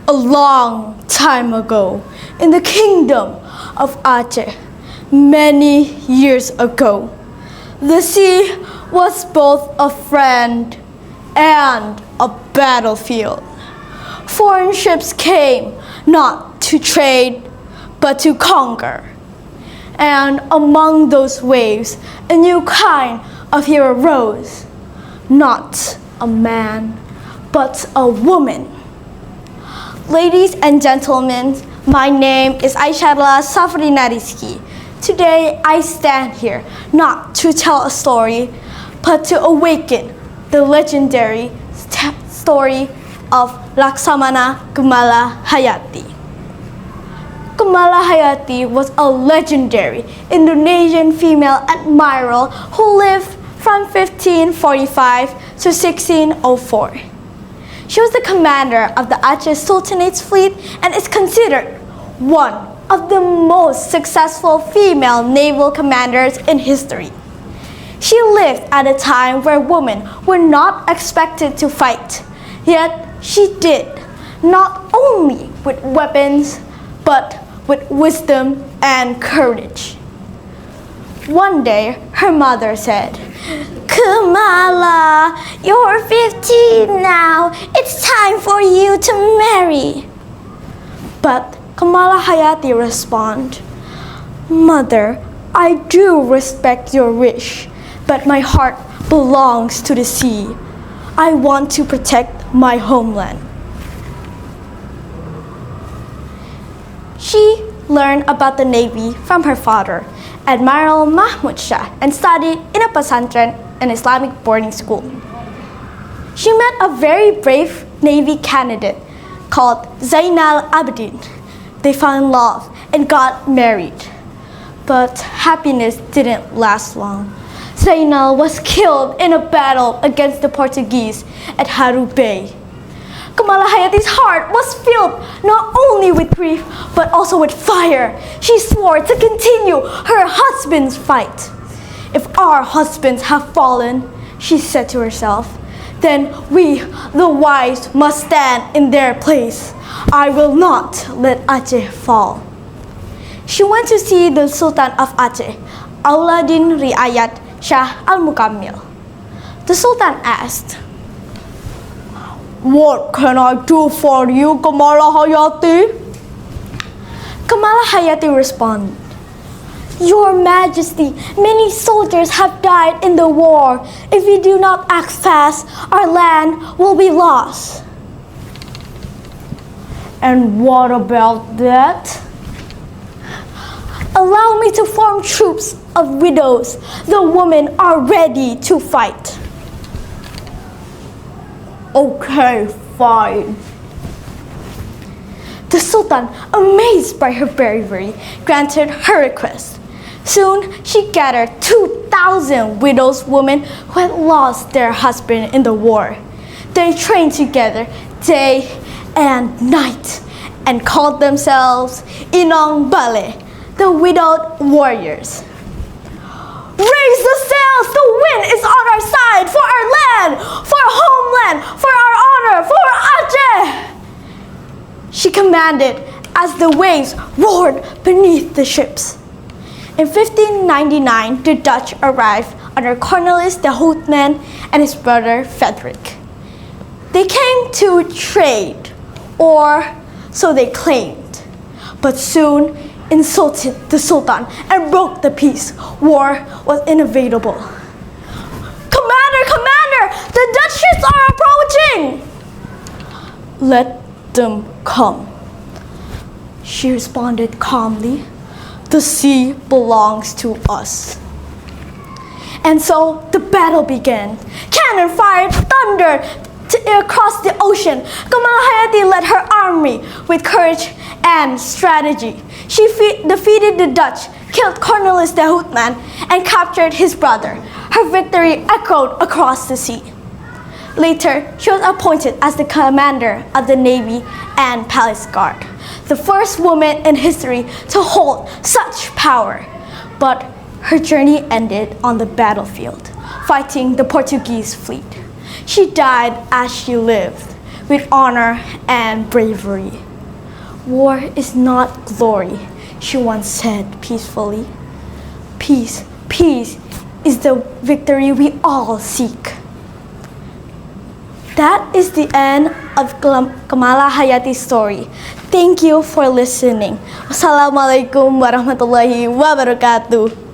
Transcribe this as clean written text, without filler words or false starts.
A long time ago, in the kingdom of Aceh, many years ago, the sea was both a friend and a battlefield. Foreign ships came not to trade, but to conquer. And among those waves, a new kind of hero rose, not a man, but a woman. Ladies and gentlemen, my name is Aisharla Saferina. Today I stand here not to tell a story, but to awaken the legendary story of Laksamana Kumala Hayati. Kumala Hayati was a legendary Indonesian female admiral who lived from 1545 to 1604. She was the commander of the Aceh Sultanate's fleet and is considered one of the most successful female naval commanders in history. She lived at a time where women were not expected to fight, yet she did, not only with weapons, but with wisdom and courage. One day, her mother said, "Kumala, you're 15 now. It's time for you to marry." But Kumala Hayati responded, "Mother, I do respect your wish, but my heart belongs to the sea. I want to protect my homeland." She learned about the Navy from her father, Admiral Mahmud Shah, and studied in a pesantren, an Islamic boarding school. She met a very brave Navy candidate called Zainal Abidin. They fell in love and got married. But happiness didn't last long. Zainal was killed in a battle against the Portuguese at Haru Bay. Kumala Hayati's heart was filled not only with grief, but also with fire. She swore to continue her husband's fight. "If our husbands have fallen," she said to herself, "then we, the wives, must stand in their place. I will not let Aceh fall." She went to see the Sultan of Aceh, Auladin Riayat Shah Al-Mukammil. The Sultan asked, "What can I do for you, Kumala Hayati?" Kumala Hayati responded, "Your Majesty, many soldiers have died in the war. If we do not act fast, our land will be lost." "And what about that?" "Allow me to form troops of widows. The women are ready to fight." "Okay, fine." The Sultan, amazed by her bravery, granted her request. Soon, she gathered 2,000 widows women who had lost their husband in the war. They trained together day and night and called themselves Inong Bale, the widowed warriors. "Raise the sails! The wind is on our side! For our land! For our homeland! For our honor! For Aceh!" She commanded as the waves roared beneath the ships. In 1599, the Dutch arrived under Cornelis de Houtman and his brother Frederick. They came to trade, or so they claimed, but soon insulted the Sultan and broke the peace. War was inevitable. Commander! The Dutch ships are approaching!" "Let them come," she responded calmly. "The sea belongs to us." And so the battle began. Cannon fired thunder across the ocean. Kumala Hayati led her army with courage and strategy. She defeated the Dutch, killed Cornelis de Houtman, and captured his brother. Her victory echoed across the sea. Later, she was appointed as the commander of the Navy and Palace Guard, the first woman in history to hold such power. But her journey ended on the battlefield, fighting the Portuguese fleet. She died as she lived, with honor and bravery. War is not glory, she once said peacefully. Peace, peace is the victory we all seek. That is the end of Kamala Hayati's story. Thank you for listening. Wassalamualaikum warahmatullahi wabarakatuh.